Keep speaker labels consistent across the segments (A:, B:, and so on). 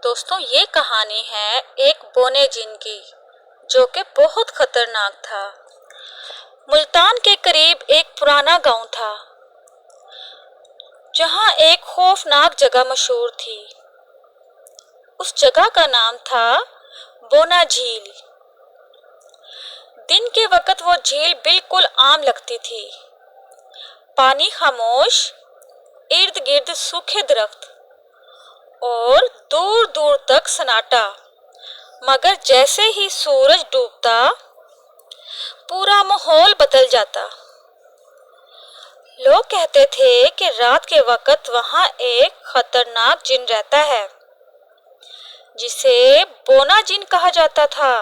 A: دوستوں یہ کہانی ہے ایک بونے جن کی جو کہ بہت خطرناک تھا۔ ملتان کے قریب ایک پرانا گاؤں تھا جہاں ایک خوفناک جگہ مشہور تھی۔ اس جگہ کا نام تھا بونا جھیل۔ دن کے وقت وہ جھیل بالکل عام لگتی تھی، پانی خاموش، ارد گرد سوکھے درخت اور دور دور تک سناٹا۔ مگر جیسے ہی سورج ڈوبتا پورا ماحول بدل جاتا۔ لوگ کہتے تھے کہ رات کے وقت وہاں ایک خطرناک جن رہتا ہے جسے بونا جن کہا جاتا تھا۔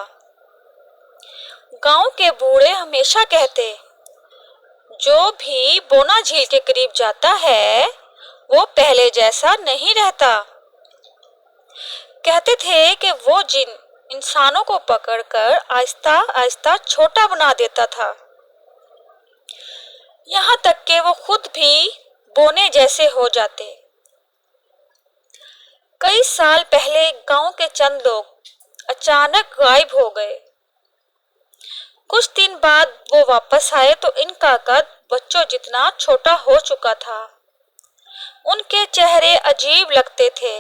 A: گاؤں کے بوڑھے ہمیشہ کہتے، جو بھی بونا جھیل کے قریب جاتا ہے وہ پہلے جیسا نہیں رہتا۔ کہتے تھے کہ وہ جن انسانوں کو پکڑ کر آہستہ آہستہ چھوٹا بنا دیتا تھا، یہاں تک کہ وہ خود بھی بونے جیسے ہو جاتے۔ کئی سال پہلے گاؤں کے چند لوگ اچانک غائب ہو گئے۔ کچھ دن بعد وہ واپس آئے تو ان کا قد بچوں جتنا چھوٹا ہو چکا تھا۔ ان کے چہرے عجیب لگتے تھے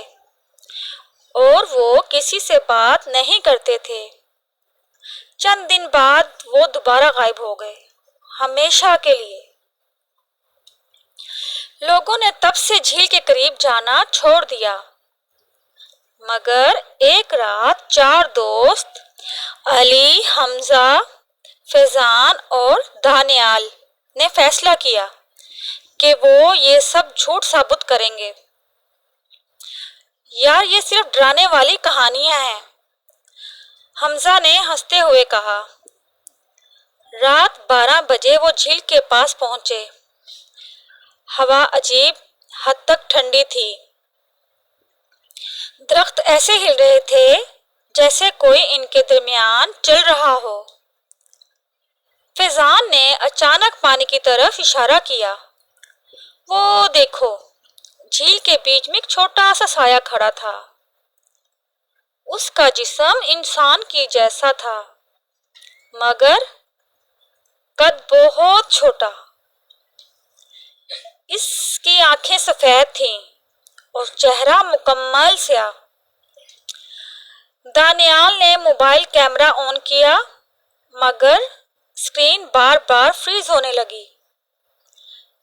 A: اور وہ کسی سے بات نہیں کرتے تھے۔ چند دن بعد وہ دوبارہ غائب ہو گئے، ہمیشہ کے لیے۔ لوگوں نے تب سے جھیل کے قریب جانا چھوڑ دیا۔ مگر ایک رات 4 دوست علی، حمزہ، فیضان اور دانیال نے فیصلہ کیا کہ وہ یہ سب جھوٹ ثابت کریں گے۔ یار یہ صرف ڈرانے والی کہانیاں ہیں، حمزہ نے ہنستے ہوئے کہا۔ رات 12 بجے وہ جھیل کے پاس پہنچے۔ ہوا عجیب حد تک ٹھنڈی تھی۔ درخت ایسے ہل رہے تھے جیسے کوئی ان کے درمیان چل رہا ہو۔ فیضان نے اچانک پانی کی طرف اشارہ کیا۔ وہ دیکھو، جھیل کے بیچ میں ایک چھوٹا سا سایہ کھڑا تھا۔ اس کا جسم انسان کی جیسا تھا مگر قد بہت چھوٹا۔ اس کی آنکھیں سفید تھیں اور چہرہ مکمل سیاہ۔ دانیال نے موبائل کیمرہ آن کیا مگر اسکرین بار بار فریز ہونے لگی۔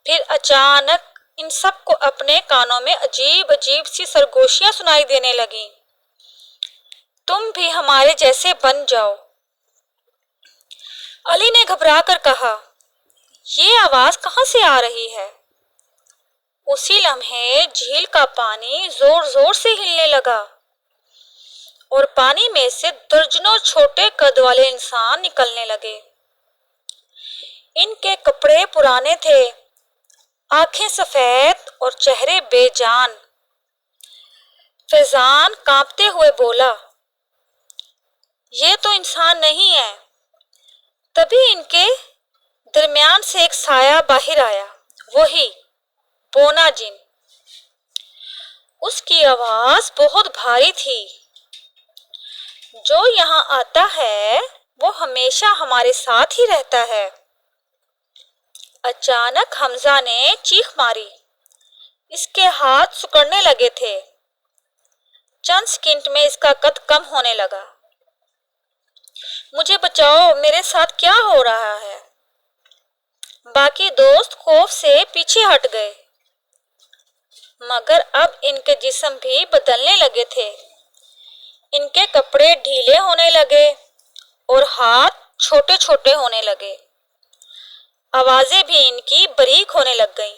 A: پھر اچانک ان سب کو اپنے کانوں میں عجیب عجیب سی سرگوشیاں سنائی دینے لگیں۔ تم بھی ہمارے جیسے بن جاؤ، علی نے گھبرا کر کہا۔ یہ آواز کہاں سے آ رہی ہے؟ اسی لمحے جھیل کا پانی زور زور سے ہلنے لگا اور پانی میں سے درجنوں چھوٹے قد والے انسان نکلنے لگے۔ ان کے کپڑے پرانے تھے، آنکھیں سفید اور چہرے بے جان۔ فیضان کانپتے ہوئے بولا، یہ تو انسان نہیں ہے۔ تبھی ان کے درمیان سے ایک سایہ باہر آیا، وہی بونا جن۔ اس کی آواز بہت بھاری تھی۔ جو یہاں آتا ہے وہ ہمیشہ ہمارے ساتھ ہی رہتا ہے۔ اچانک حمزہ نے چیخ ماری۔ اس کے ہاتھ سکڑنے لگے تھے۔ چند سیکنڈ میں اس کا قد کم ہونے لگا۔ مجھے بچاؤ، میرے ساتھ کیا ہو رہا ہے؟ باقی دوست خوف سے پیچھے ہٹ گئے مگر اب ان کے جسم بھی بدلنے لگے تھے۔ ان کے کپڑے ڈھیلے ہونے لگے اور ہاتھ چھوٹے چھوٹے ہونے لگے۔ آوازیں بھی ان کی باریک ہونے لگ گئیں۔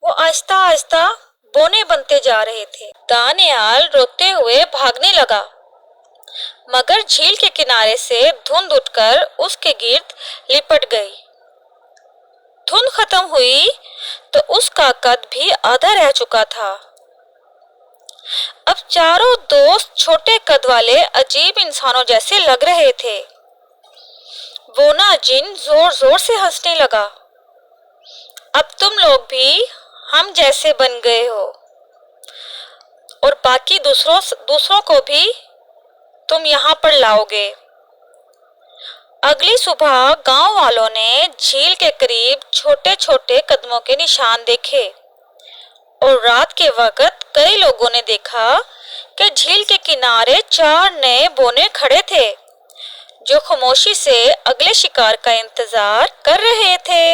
A: وہ آہستہ آہستہ بونے بنتے جا رہے تھے۔ دانیال روتے ہوئے بھاگنے لگا مگر جھیل کے کنارے سے دھند اٹھ کر اس کے گرد لپٹ گئی۔ دھند ختم ہوئی تو اس کا قد بھی آدھا رہ چکا تھا۔ اب چاروں دوست چھوٹے قد والے عجیب انسانوں جیسے لگ رہے تھے۔ بونا جن زور زور سے ہنسنے لگا۔ اب تم لوگ بھی ہم جیسے بن گئے ہو اور باقی دوسروں کو بھی تم یہاں پر لاؤگے۔ اگلی صبح گاؤں والوں نے جھیل کے قریب چھوٹے چھوٹے قدموں کے نشان دیکھے اور رات کے وقت کئی لوگوں نے دیکھا کہ جھیل کے کنارے 4 نئے بونے کھڑے تھے جو خاموشی سے اگلے شکار کا انتظار کر رہے تھے۔